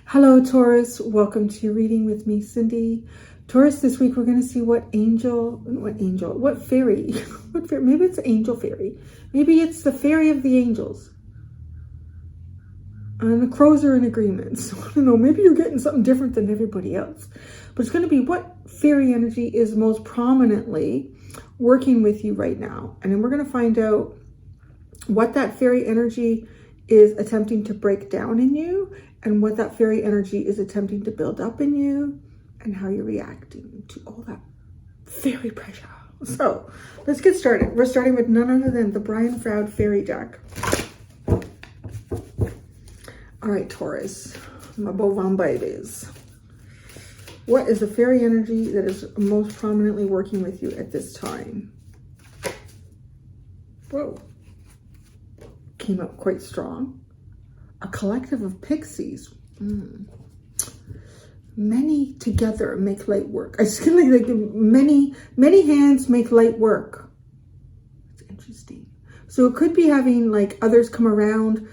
Hello, Taurus. Welcome to your reading with me, Cindy. Taurus, this week we're going to see what fairy, maybe it's angel fairy. Maybe it's the fairy of the angels. And the crows are in agreement. So I don't know, maybe you're getting something different than everybody else. But it's going to be what fairy energy is most prominently working with you right now. And then we're going to find out what that fairy energy is attempting to break down in you, and what that fairy energy is attempting to build up in you, and how you're reacting to all that fairy pressure. So let's get started. We're starting with none other than the Brian Froud Fairy deck. All right, Taurus, my bovine babies. What is the fairy energy that is most prominently working with you at this time? Whoa. Came up quite strong. A collective of pixies. Many together make light work. I just feel like many hands make light work. It's interesting. So it could be having like others come around.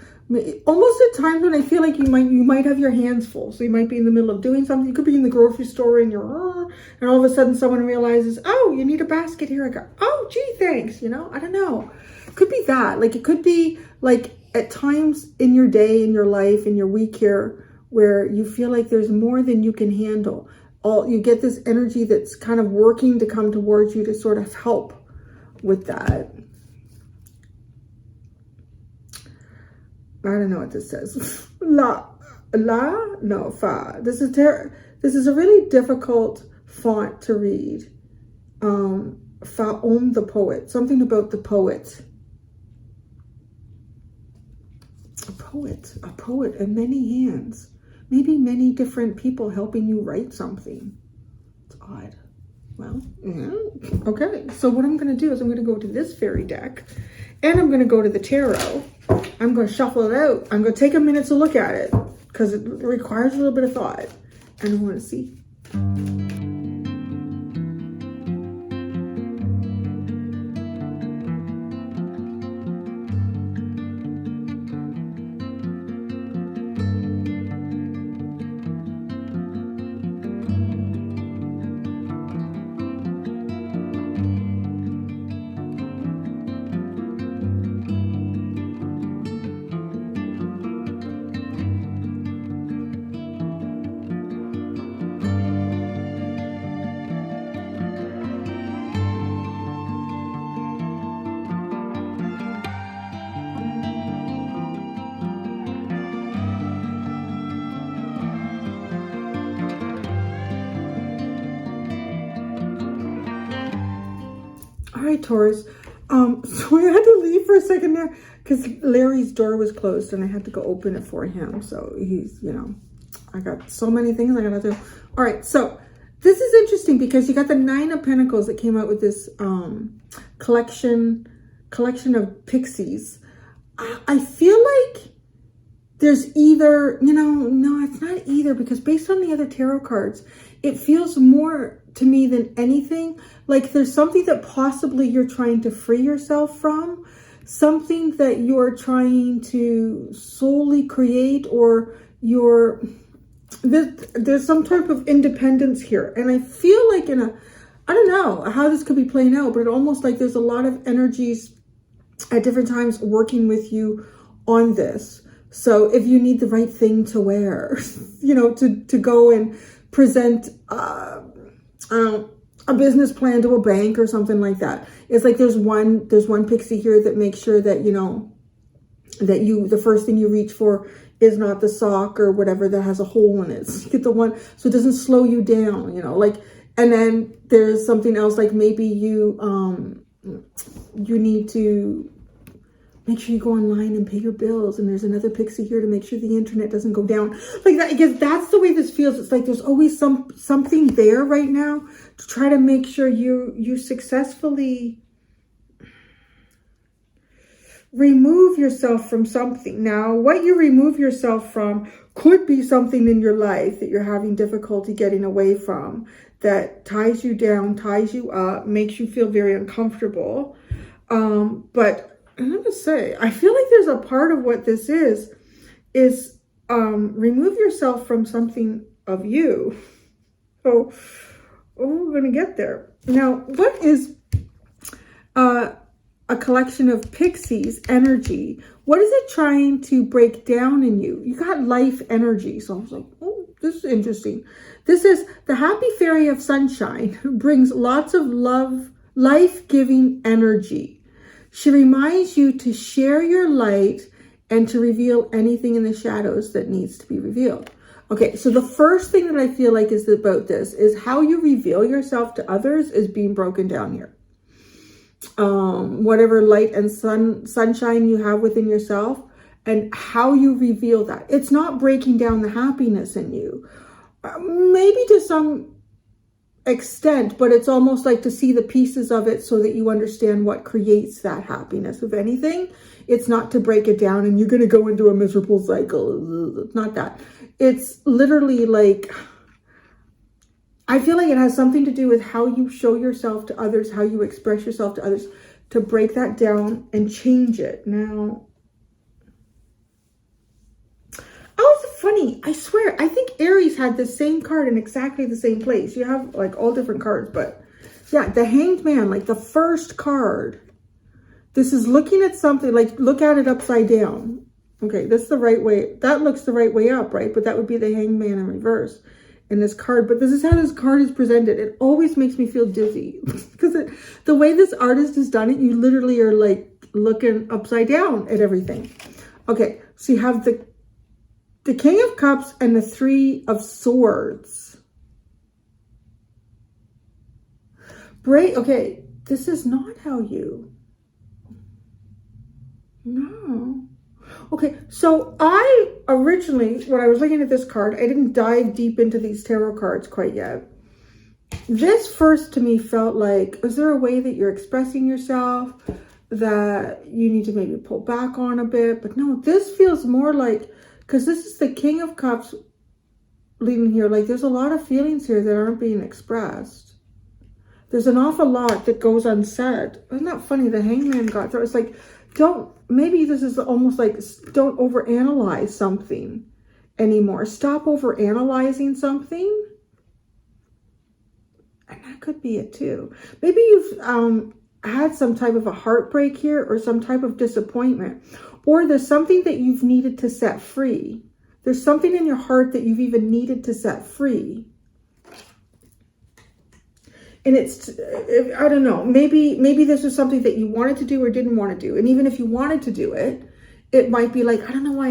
Almost at times when I feel like you might have your hands full. So you might be in the middle of doing something. You could be in the grocery store and and all of a sudden someone realizes, oh, you need a basket here. I go, oh, gee, thanks. You know, I don't know. It could be that. Like it could be like at times in your day, in your life, in your week here, where you feel like there's more than you can handle. You get this energy that's kind of working to come towards you to sort of help with that. I don't know what this says. Fa. This is a really difficult font to read. Fa the poet. Something about the poet. A poet and many hands. Maybe many different people helping you write something. It's odd. Well, yeah. Okay. So what I'm going to do is I'm going to go to this fairy deck and I'm going to go to the tarot. I'm going to shuffle it out. I'm going to take a minute to look at it because it requires a little bit of thought. And I want to see. All right, Taurus. So I had to leave for a second there because Larry's door was closed and I had to go open it for him. So he's, I got so many things I gotta do. All right, so this is interesting because you got the 9 of Pentacles that came out with this collection of pixies. I feel like there's either, no, it's not either, because based on the other tarot cards, it feels more to me than anything like there's something that possibly you're trying to free yourself from, something that you're trying to solely create, or there's some type of independence here. And I feel like I don't know how this could be playing out, but it almost like there's a lot of energies at different times working with you on this. So if you need the right thing to wear, to go and present a business plan to a bank or something like that. It's like there's one pixie here that makes sure that, the first thing you reach for is not the sock or whatever that has a hole in it. So get the one, so it doesn't slow you down, and then there's something else, like maybe you need to make sure you go online and pay your bills, and there's another pixie here to make sure the internet doesn't go down like that. I guess that's the way this feels. It's like there's always something there right now to try to make sure you successfully remove yourself from something. Now, what you remove yourself from could be something in your life that you're having difficulty getting away from, that ties you down, ties you up, makes you feel very uncomfortable. But I'm going to say, I feel like there's a part of what this is remove yourself from something of you. So, we're going to get there. Now, what is a collection of Pixie's energy? What is it trying to break down in you? You got life energy. So I was like, oh, this is interesting. This is the happy fairy of sunshine, who brings lots of love, life-giving energy. She reminds you to share your light and to reveal anything in the shadows that needs to be revealed. Okay, so the first thing that I feel like is about this is how you reveal yourself to others is being broken down here. Whatever light and sunshine you have within yourself and how you reveal that. It's not breaking down the happiness in you. Maybe to some extent, but it's almost like to see the pieces of it so that you understand what creates that happiness. If anything, it's not to break it down and you're going to go into a miserable cycle. It's not that. It's literally like, I feel like it has something to do with how you show yourself to others, how you express yourself to others, to break that down and change it. Now, oh, it's funny. I swear, I think Aries had the same card in exactly the same place. You have like all different cards, but yeah, the Hanged Man, like the first card. This is looking at something, like look at it upside down. Okay, that's the right way. That looks the right way up, right? But that would be the Hanged Man in reverse in this card. But this is how this card is presented. It always makes me feel dizzy because the way this artist has done it, you literally are like looking upside down at everything. Okay, so you have the King of Cups and the Three of Swords. Okay, this is not how you... No. Okay, so I originally, when I was looking at this card, I didn't dive deep into these tarot cards quite yet. This first to me felt like, is there a way that you're expressing yourself that you need to maybe pull back on a bit? But no, this feels more like, because this is the King of Cups leading here, like there's a lot of feelings here that aren't being expressed. There's an awful lot that goes unsaid. Isn't that funny? The Hangman got through. It's like, maybe this is almost like, don't overanalyze something anymore. Stop overanalyzing something. And that could be it too. Maybe you've had some type of a heartbreak here or some type of disappointment. Or there's something that you've needed to set free. There's something in your heart that you've even needed to set free. And it's, I don't know, maybe this was something that you wanted to do or didn't want to do. And even if you wanted to do it, it might be like, I don't know why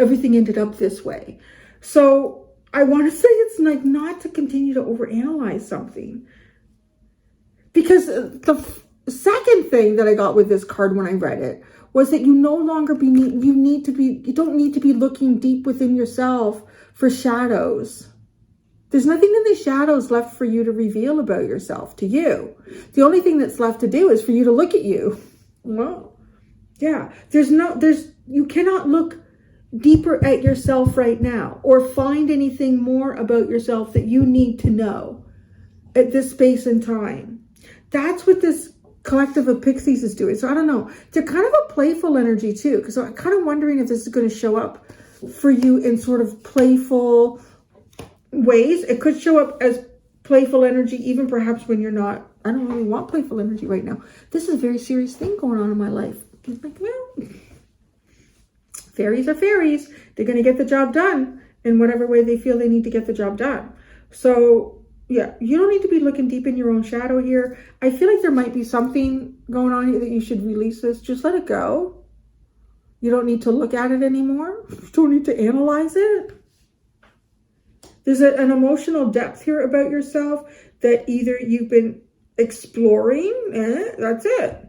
everything ended up this way. So I want to say it's like not to continue to overanalyze something. Because the second thing that I got with this card when I read it was that you no longer you don't need to be looking deep within yourself for shadows. There's nothing in the shadows left for you to reveal about yourself to you. The only thing that's left to do is for you to look at you. Well, yeah, you cannot look deeper at yourself right now or find anything more about yourself that you need to know at this space and time. That's what this collective of Pixies is doing. So I don't know. They're kind of a playful energy too, because I'm kind of wondering if this is going to show up for you in sort of playful ways. It could show up as playful energy, even perhaps when you're not. I don't really want playful energy right now. This is a very serious thing going on in my life. I'm like, well, fairies are fairies. They're going to get the job done in whatever way they feel they need to get the job done. So yeah, you don't need to be looking deep in your own shadow here. I feel like there might be something going on here that you should release this. Just let it go. You don't need to look at it anymore. You don't need to analyze it. There's an emotional depth here about yourself that either you've been exploring, that's it.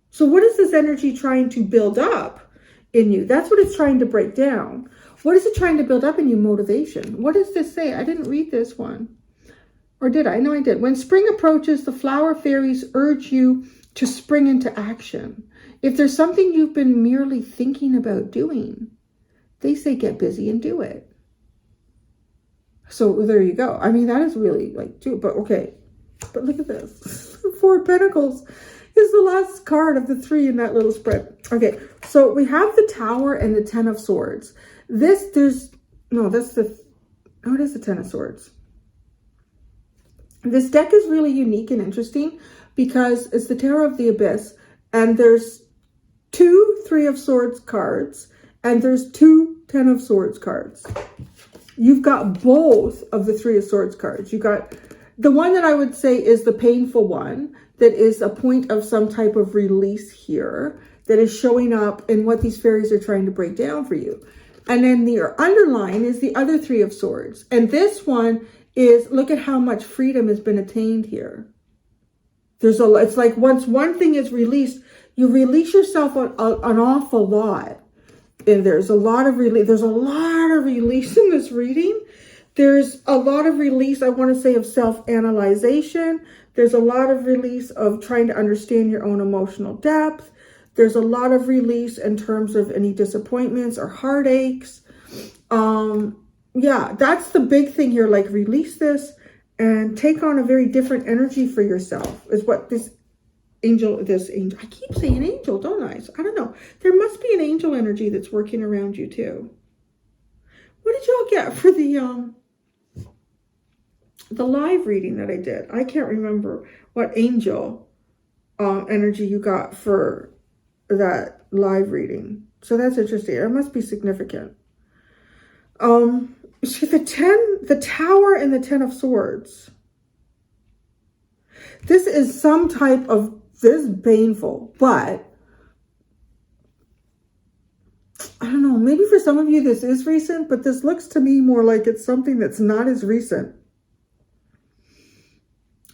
So what is this energy trying to build up in you? That's what it's trying to break down. What is it trying to build up in you? Motivation. What does this say? I didn't read this one. Or did I? No, I did. When spring approaches, the flower fairies urge you to spring into action. If there's something you've been merely thinking about doing, they say get busy and do it. So there you go. I mean, that is really like, but okay. But look at this. Four of Pentacles. is the last card of the 3 in that little spread. Okay, so we have the Tower and the 10 of Swords. It is the 10 of Swords. This deck is really unique and interesting because it's the Terror of the Abyss, and there's 2 3 of Swords cards, and there's 2 10 of Swords cards. You've got both of the 3 of Swords cards. You got the one that I would say is the painful one, that is a point of some type of release here, that is showing up in what these fairies are trying to break down for you. And then the underline is the other 3 of Swords. And this one is, look at how much freedom has been attained here. It's like once one thing is released, you release yourself an awful lot. And there's a lot of release. There's a lot of release in this reading. There's a lot of release, I want to say, of self-analyzation. There's a lot of release of trying to understand your own emotional depth. There's a lot of release in terms of any disappointments or heartaches. Yeah, that's the big thing here. Like, release this and take on a very different energy for yourself is what this angel, I keep saying angel, don't I? So I don't know. There must be an angel energy that's working around you too. What did y'all get for the live reading that I did? I can't remember what angel energy you got for that live reading. So that's interesting. It must be significant. See, the Tower and the 10 of Swords. This is some type of, this is painful, but I don't know, maybe for some of you this is recent, but this looks to me more like it's something that's not as recent.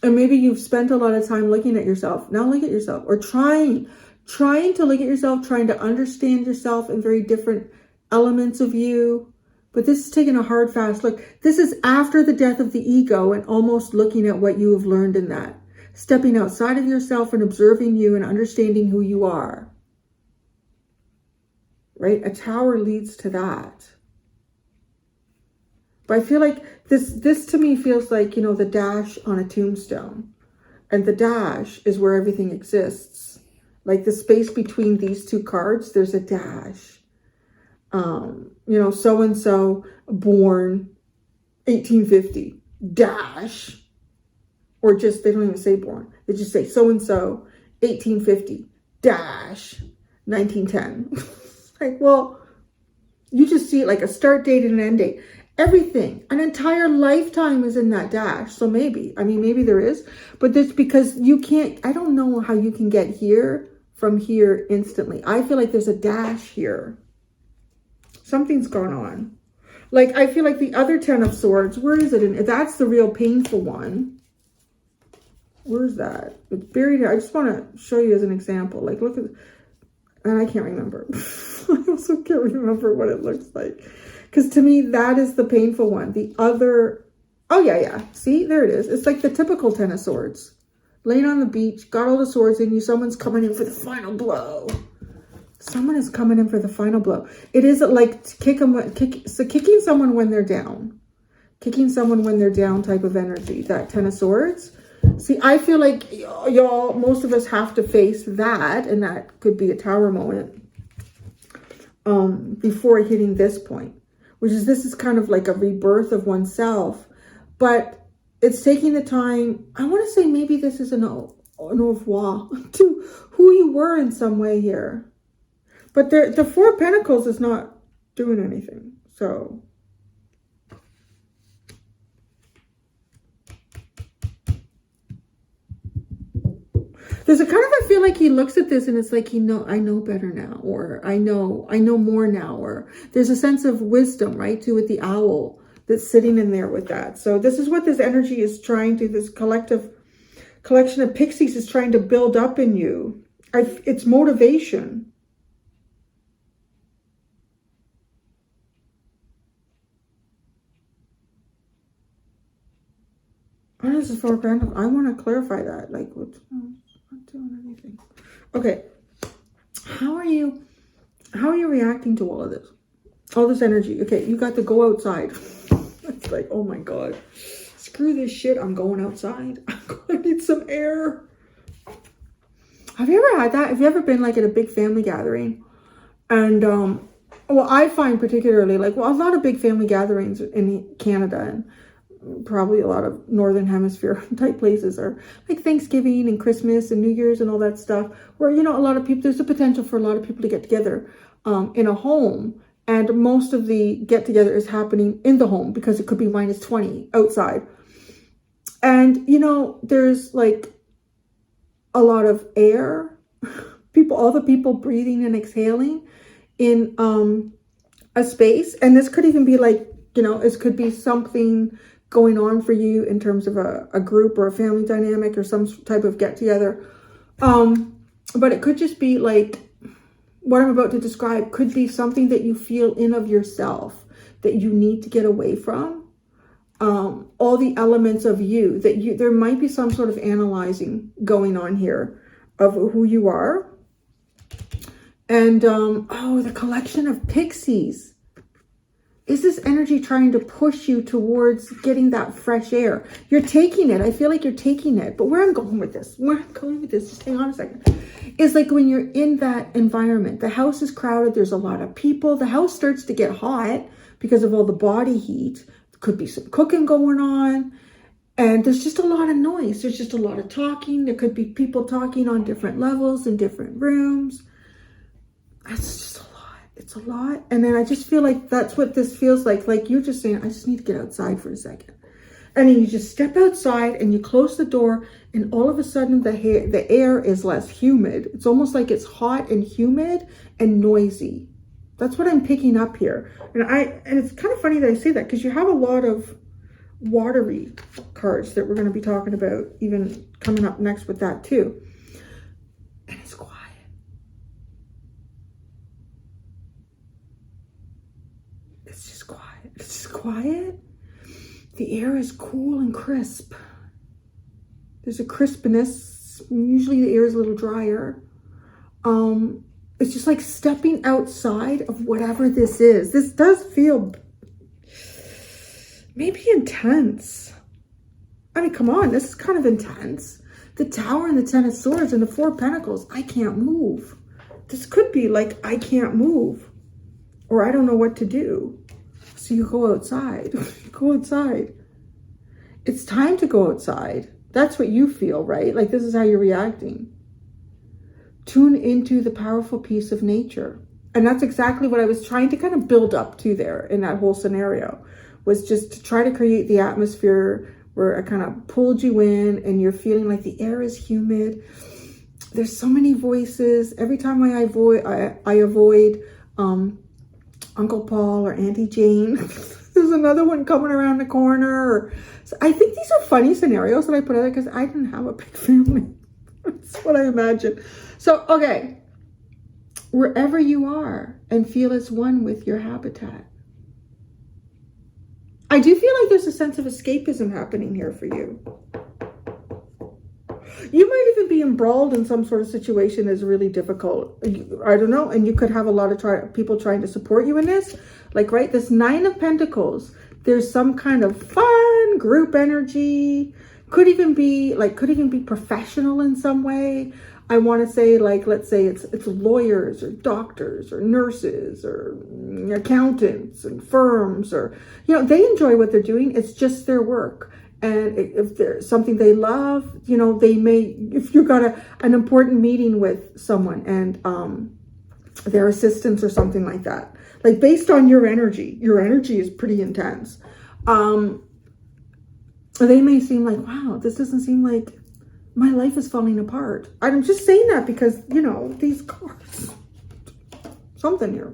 And maybe you've spent a lot of time looking at yourself. Now look at yourself, or trying to look at yourself, trying to understand yourself in very different elements of you. But this is taking a hard, fast look. This is after the death of the ego and almost looking at what you have learned in that. Stepping outside of yourself and observing you and understanding who you are. Right? A tower leads to that. But I feel like this to me feels like, you know, the dash on a tombstone. And the dash is where everything exists. Like the space between these 2 cards, there's a dash. You know, so-and-so born 1850 dash, or just, they don't even say born. They just say so-and-so 1850 dash 1910. Like, well, you just see it like a start date and an end date. Everything, an entire lifetime is in that dash. So maybe there is, but that's because you can't, I don't know how you can get here from here instantly. I feel like there's a dash here. Something's gone on. Like, I feel like the other 10 of Swords, where is it? And that's the real painful one. Where's that? It's buried here. I just want to show you as an example. Like, look at, and I can't remember. I also can't remember what it looks like. Because to me, that is the painful one. The other, oh yeah. See, there it is. It's like the typical 10 of Swords. Laying on the beach, got all the swords in you. Someone's coming in for the final blow. Someone is coming in for the final blow. It is like kicking someone when they're down. Kicking someone when they're down type of energy. That 10 of Swords. See, I feel like y'all, most of us have to face that. And that could be a tower moment. Before hitting this point. This is kind of like a rebirth of oneself. But it's taking the time. I want to say maybe this is an au revoir to who you were in some way here. But the 4 of Pentacles is not doing anything. So there's a kind of, I feel like he looks at this and it's like, I know better now, or I know more now, or there's a sense of wisdom, right? Too, with the owl that's sitting in there with that. So this is what this energy is trying to, this collection of pixies is trying to build up in you. It's motivation. Oh, this is 4 of Pentacles. I want to clarify that. Like, what's not doing anything. Okay. How are you reacting to all of this? All this energy. Okay, you got to go outside. It's like, oh my God. Screw this shit. I'm going outside. I need some air. Have you ever had that? Have you ever been like at a big family gathering? And, well, I find particularly like, well, a lot of big family gatherings in Canada and probably a lot of Northern Hemisphere type places are like Thanksgiving and Christmas and New Year's and all that stuff where, you know, a lot of people, there's a potential for a lot of people to get together in a home. And most of the get together is happening in the home because it could be minus 20 outside. And, you know, there's like a lot of air, all the people breathing and exhaling in a space. And this could even be like, you know, this could be something going on for you in terms of a group or a family dynamic or some type of get together. But it could just be like, what I'm about to describe could be something that you feel in of yourself that you need to get away from. All the elements of you that there might be some sort of analyzing going on here of who you are. And, oh, the collection of pixies. Is this energy trying to push you towards getting that fresh air? You're taking it. I feel like you're taking it. But where I'm going with this, just hang on a second, is like when you're in that environment, the house is crowded, there's a lot of people, the house starts to get hot because of all the body heat. Could be some cooking going on. And there's just a lot of noise. There's just a lot of talking. There could be people talking on different levels in different rooms. That's just a lot. It's a lot. And then I just feel like that's what this feels like. Like you're just saying, I just need to get outside for a second. And then you just step outside and you close the door and all of a sudden the air is less humid. It's almost like it's hot and humid and noisy. That's what I'm picking up here. And it's kind of funny that I say that because you have a lot of watery cards that we're going to be talking about even coming up next with that too. And it's quiet. It's just quiet. It's just quiet. The air is cool and crisp. There's a crispness. Usually the air is a little drier. It's just like stepping outside of whatever this is. This does feel maybe intense. I mean, come on, this is kind of intense. The Tower and the Ten of Swords and the Four of Pentacles. I can't move. This could be like, I can't move. Or I don't know what to do. So you go outside. Go outside. It's time to go outside. That's what you feel, right? Like this is how you're reacting. Tune into the powerful piece of nature. And that's exactly what I was trying to kind of build up to there in that whole scenario, was just to try to create the atmosphere where I kind of pulled you in and you're feeling like the air is humid. There's so many voices. Every time I avoid Uncle Paul or Auntie Jane, there's another one coming around the corner. So I think these are funny scenarios that I put out there because I didn't have a big family. That's what I imagine. So, okay, wherever you are and feel as one with your habitat. I do feel like there's a sense of escapism happening here for you. You might even be embroiled in some sort of situation that's really difficult. I don't know. And you could have a lot of people trying to support you in this. Like, right, this Nine of Pentacles, there's some kind of fun group energy. Could even be professional in some way. I want to say, like, let's say it's lawyers or doctors or nurses or accountants and firms, or, you know, they enjoy what they're doing. It's just their work. And if there's something they love, you know, they may, if you got an important meeting with someone and their assistants or something like that, like based on your energy is pretty intense. They may seem like, wow, this doesn't seem like my life is falling apart. I'm just saying that because, you know, these cards, something here.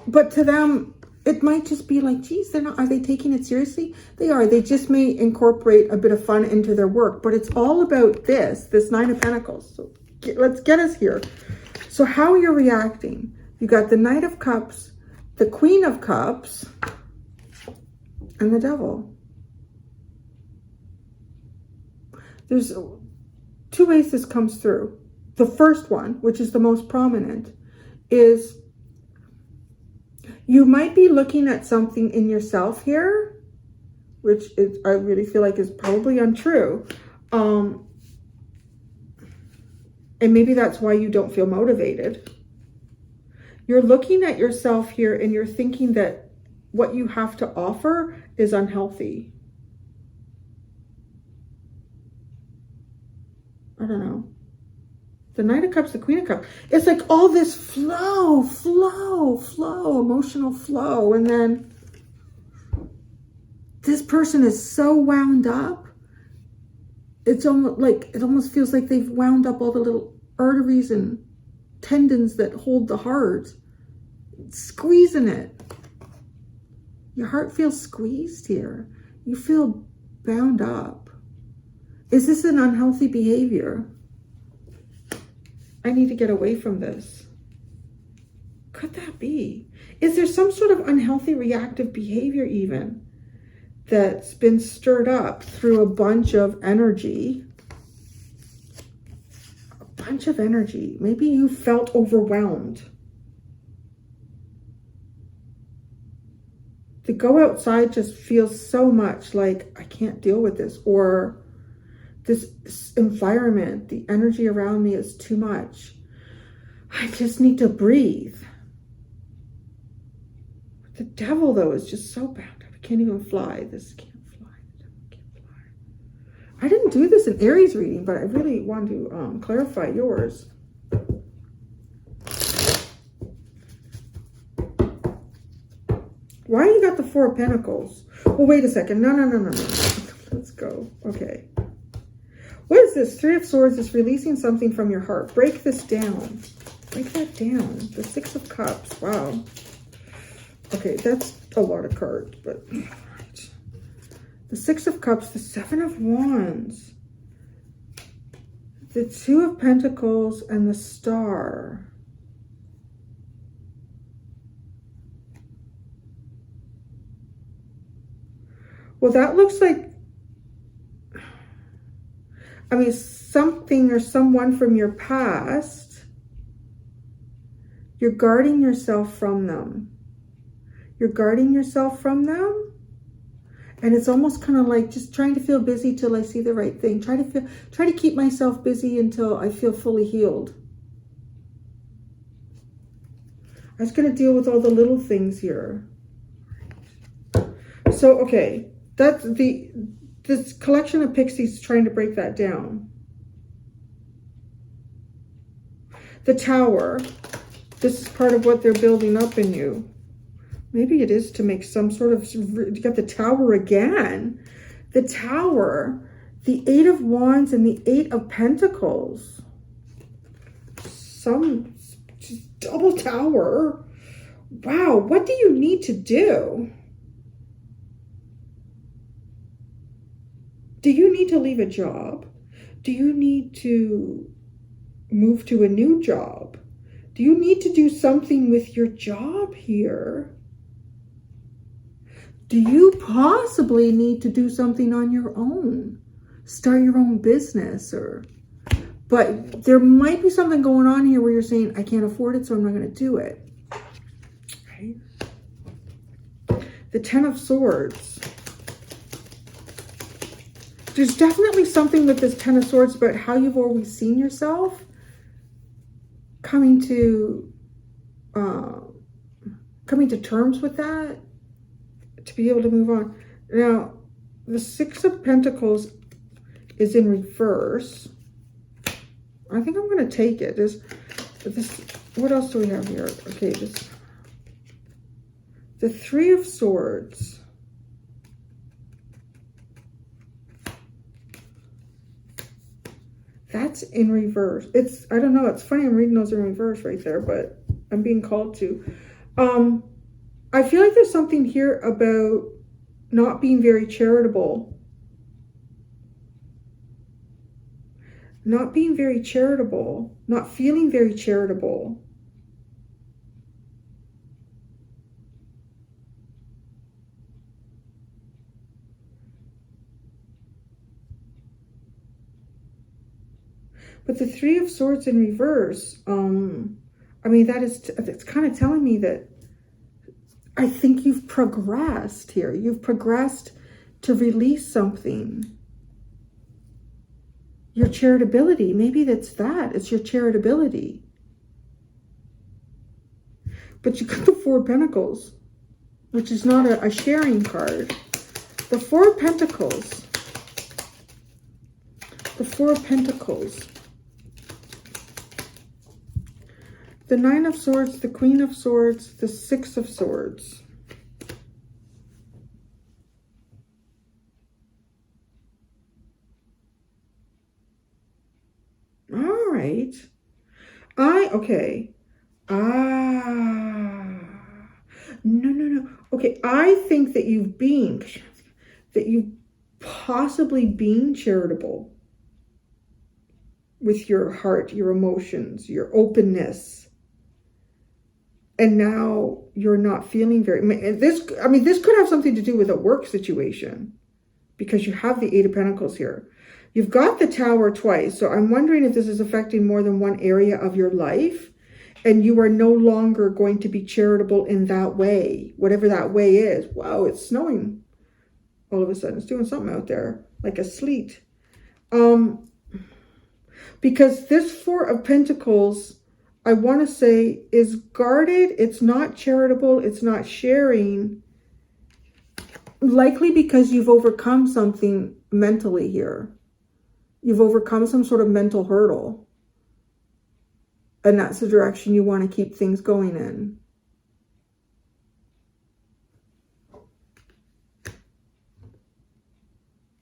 But to them, it might just be like, geez, are they taking it seriously? They are. They just may incorporate a bit of fun into their work, but it's all about this Nine of Pentacles. So let's get us here. So how you're reacting. You got the Knight of Cups, the Queen of Cups, and the Devil. There's two ways this comes through. The first one, which is the most prominent, is you might be looking at something in yourself here, which I really feel like is probably untrue. And maybe that's why you don't feel motivated. You're looking at yourself here and you're thinking that what you have to offer is unhealthy. I don't know. The Knight of Cups, the Queen of Cups. It's like all this flow, emotional flow. And then this person is so wound up. It's almost like, it almost feels like they've wound up all the little arteries and tendons that hold the heart. Squeezing it. Your heart feels squeezed here. You feel bound up. Is this an unhealthy behavior? I need to get away from this. Could that be? Is there some sort of unhealthy reactive behavior even that's been stirred up through a bunch of energy? A bunch of energy. Maybe you felt overwhelmed. To go outside just feels so much like I can't deal with this, or this environment, the energy around me is too much. I just need to breathe. The devil, though, is just so bound up. I can't even fly. This can't fly. The devil can't fly. I didn't do this in Aries reading, but I really want to clarify yours. Why you got the Four of Pentacles? Well, wait a second. No. Let's go. Okay. What is this? Three of Swords is releasing something from your heart. Break this down. Break that down. The Six of Cups. Wow. Okay, that's a lot of cards, but... The Six of Cups, the Seven of Wands, the Two of Pentacles, and the Star. Well, that looks like, I mean, something or someone from your past. You're guarding yourself from them. You're guarding yourself from them. And it's almost kind of like just trying to feel busy till I see the right thing. Try to keep myself busy until I feel fully healed. I was going to deal with all the little things here. So, okay. That's this collection of Pixies trying to break that down. The Tower. This is part of what they're building up in you. Maybe it is to make some sort of... You got the Tower again. The Tower. The Eight of Wands and the Eight of Pentacles. Some just double Tower. Wow. What do you need to do? Do you need to leave a job? Do you need to move to a new job? Do you need to do something with your job here? Do you possibly need to do something on your own? Start your own business but there might be something going on here where you're saying, I can't afford it, so I'm not going to do it. Okay. The Ten of Swords. There's definitely something with this Ten of Swords about how you've always seen yourself coming to terms with that to be able to move on. Now, the Six of Pentacles is in reverse. I think I'm going to take it. This. What else do we have here? Okay, the Three of Swords. That's in reverse. I don't know. It's funny I'm reading those in reverse right there, but I'm being called to. I feel like there's something here about not being very charitable. Not being very charitable. Not feeling very charitable. But the Three of Swords in reverse, I mean, it's kind of telling me that I think you've progressed here. You've progressed to release something. your charitability. Maybe that's that. It's your charitability. But you got the Four of Pentacles, which is not a sharing card. The Four of Pentacles. The Four of Pentacles. The Nine of Swords, the Queen of Swords, the Six of Swords. All right. Okay. No. Okay, I think that you've possibly been charitable with your heart, your emotions, your openness. And now you're not feeling this could have something to do with a work situation, because you have the Eight of Pentacles here. You've got the Tower twice. So I'm wondering if this is affecting more than one area of your life, and you are no longer going to be charitable in that way, whatever that way is. Wow, it's snowing. All of a sudden, it's doing something out there, like a sleet. Because this Four of Pentacles, I want to say, is guarded. It's not charitable. It's not sharing. Likely because you've overcome something mentally here. You've overcome some sort of mental hurdle. And that's the direction you want to keep things going in.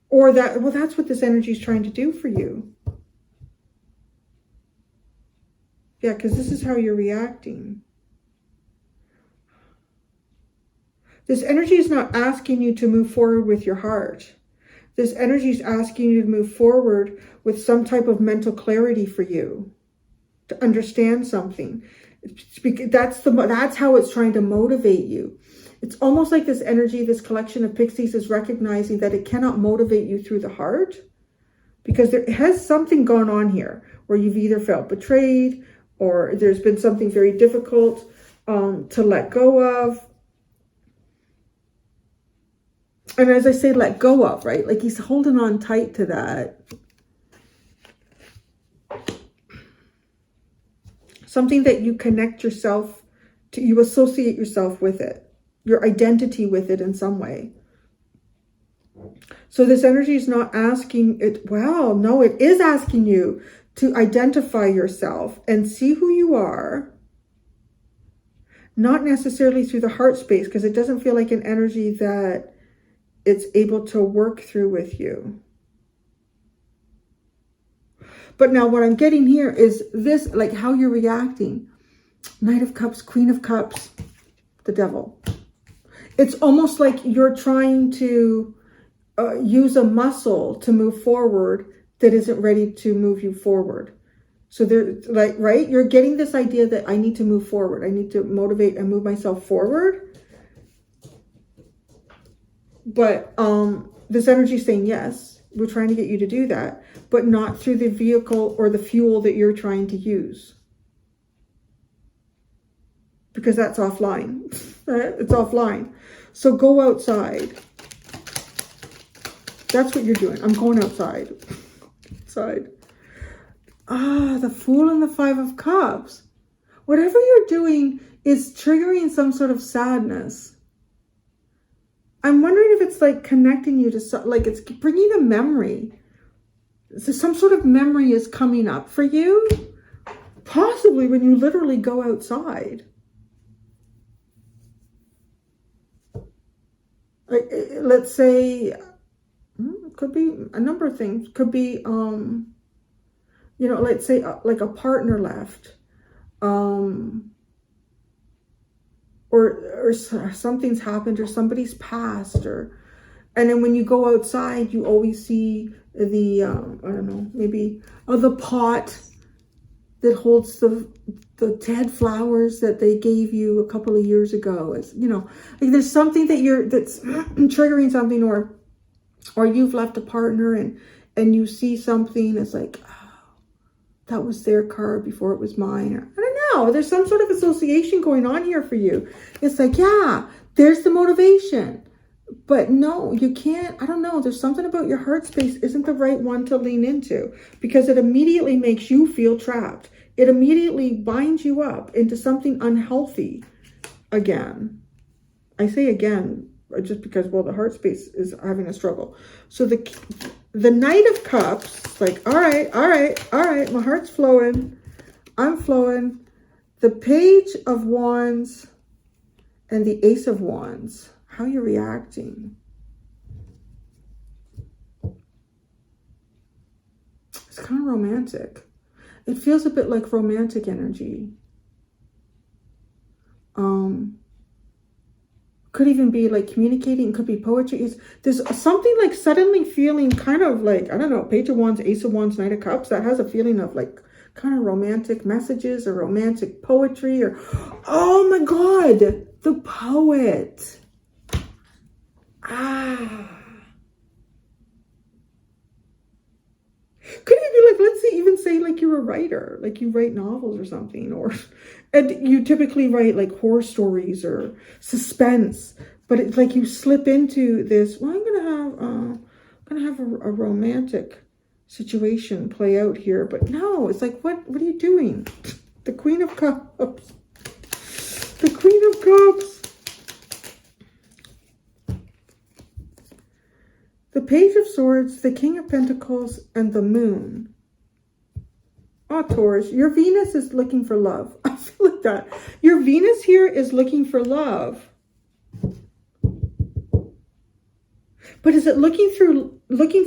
Or that's what this energy is trying to do for you. Yeah, because this is how you're reacting. This energy is not asking you to move forward with your heart. This energy is asking you to move forward with some type of mental clarity for you, to understand something. That's how it's trying to motivate you. It's almost like this energy, this collection of pixies is recognizing that it cannot motivate you through the heart, because there has something gone on here where you've either felt betrayed, or there's been something very difficult to let go of. And as I say, let go of, right? Like he's holding on tight to that. Something that you connect yourself to, you associate yourself with it, your identity with it in some way. So this energy is not asking it, well, no, it is asking you to identify yourself and see who you are. Not necessarily through the heart space, because it doesn't feel like an energy that it's able to work through with you. But now what I'm getting here is this, like how you're reacting. Knight of Cups, Queen of Cups, the Devil. It's almost like you're trying to use a muscle to move forward that isn't ready to move you forward. So they're like, right? You're getting this idea that I need to move forward. I need to motivate and move myself forward. But this energy is saying, yes, we're trying to get you to do that, but not through the vehicle or the fuel that you're trying to use. Because that's offline. Right? It's offline. So go outside. That's what you're doing. I'm going outside. Outside. The Fool and the Five of Cups. Whatever you're doing is triggering some sort of sadness. I'm wondering if it's like connecting you to, like it's bringing a memory. So some sort of memory is coming up for you. Possibly when you literally go outside. Like, let's say, it could be a number of things. Could be, let's say like a partner left. Or something's happened, or somebody's passed, and then when you go outside, you always see the, I don't know, maybe the pot that holds the dead flowers that they gave you a couple of years ago. As you know, like there's something that's triggering something, or you've left a partner and you see something that's like, oh, that was their card before it was mine. Or, I don't know. There's some sort of association going on here for you. It's like, yeah, there's the motivation. But no, you can't. I don't know. There's something about your heart space isn't the right one to lean into, because it immediately makes you feel trapped. It immediately binds you up into something unhealthy again. I say again, just because, well, the heart space is having a struggle. So the Knight of Cups, like, all right, my heart's flowing. I'm flowing. The Page of Wands and the Ace of Wands. How you're reacting. It's kind of romantic. It feels a bit like romantic energy. Could even be like communicating. Could be poetry. There's something like suddenly feeling kind of like, I don't know, Page of Wands, Ace of Wands, Knight of Cups. That has a feeling of like kind of romantic messages or romantic poetry or, oh my God, the poet. Could it be like, let's even say like you're a writer, like you write novels or something, or and you typically write like horror stories or suspense, but it's like you slip into this, well, I'm gonna have a romantic situation play out here, but no, it's like, what are you doing? The Queen of Cups. The Queen of Cups. The Page of Swords, the King of Pentacles, and the Moon. Oh, Taurus, your Venus is looking for love. I feel like that. Your Venus here is looking for love. But is it looking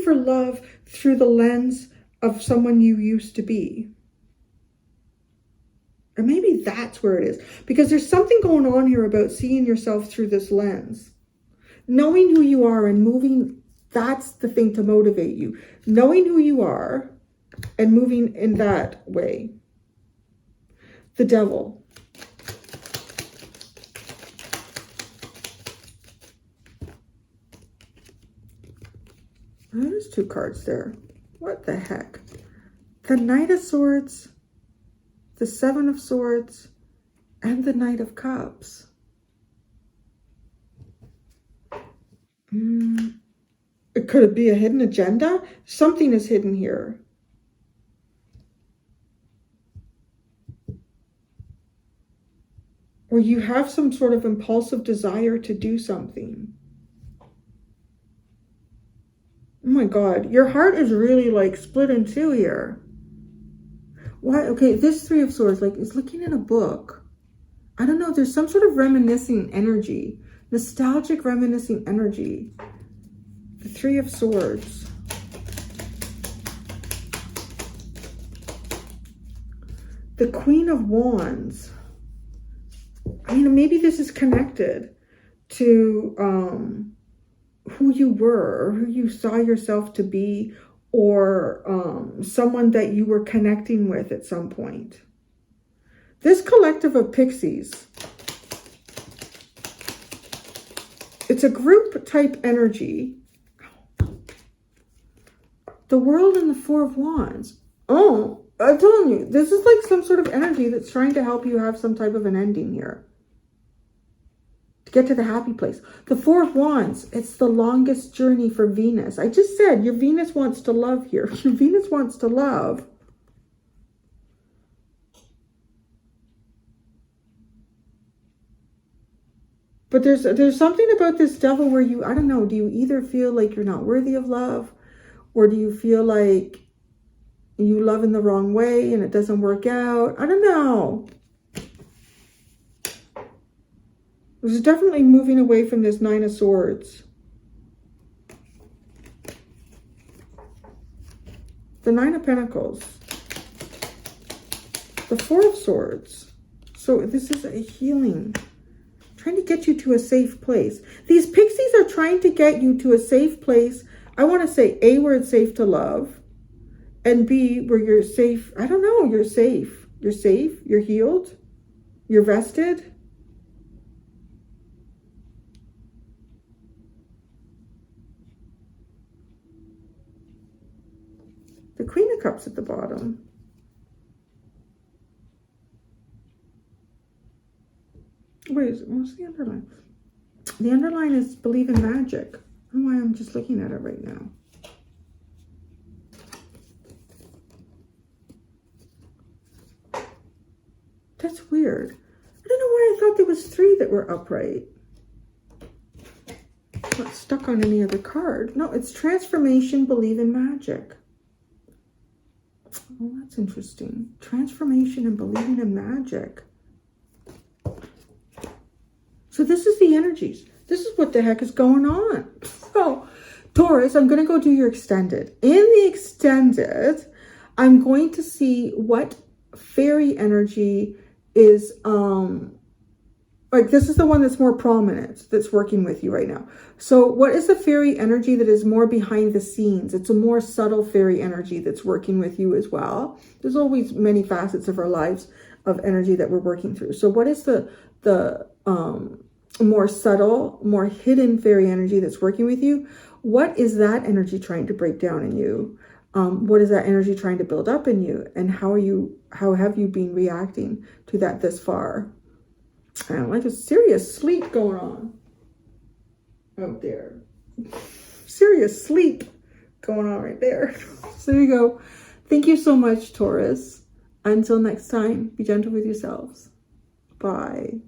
for love through the lens of someone you used to be? Or maybe that's where it is. Because there's something going on here about seeing yourself through this lens. Knowing who you are and moving. That's the thing to motivate you. Knowing who you are and moving in that way. The Devil. There's two cards there. What the heck? The Knight of Swords, the Seven of Swords, and the Knight of Cups. Could it be a hidden agenda? Something is hidden here. Or you have some sort of impulsive desire to do something. Oh my God, your heart is really like split in two here. Why? Okay, this Three of Swords like is looking at a book. I don't know, there's some sort of reminiscing energy. Nostalgic reminiscing energy. The Three of Swords. The Queen of Wands. I mean, maybe this is connected to who you were, or who you saw yourself to be, or someone that you were connecting with at some point. This collective of pixies, it's a group type energy. The World and the Four of Wands. Oh, I'm telling you, this is like some sort of energy that's trying to help you have some type of an ending here. To get to the happy place. The Four of Wands, it's the longest journey for Venus. I just said your Venus wants to love here. Your Venus wants to love. But there's something about this Devil where you, I don't know, do you either feel like you're not worthy of love? Or do you feel like you love in the wrong way and it doesn't work out? I don't know. This is definitely moving away from this Nine of Swords. The Nine of Pentacles. The Four of Swords. So this is a healing. Trying to get you to a safe place. These pixies are trying to get you to a safe place. I want to say A, where it's safe to love. And B, where you're safe. I don't know. You're safe. You're safe. You're healed. You're rested. The Queen of Cups at the bottom. Wait, what's the underline? The underline is believe in magic. I don't know why I'm just looking at it right now. That's weird. I don't know why I thought there was 3 that were upright. Not stuck on any other card. No, it's transformation, believe in magic. Oh, that's interesting. Transformation and believing in magic. So this is the energies. This is what the heck is going on. So, Taurus, I'm going to go do your extended. In the extended, I'm going to see what fairy energy is, like this is the one that's more prominent, that's working with you right now. So what is the fairy energy that is more behind the scenes? It's a more subtle fairy energy that's working with you as well. There's always many facets of our lives of energy that we're working through. So what is the more subtle, more hidden fairy energy that's working with you? What is that energy trying to break down in you? What is that energy trying to build up in you? And how have you been reacting to that this far? Like a serious sleep going on out there. Serious sleep going on right there. So there you go. Thank you so much, Taurus. Until next time, be gentle with yourselves. Bye.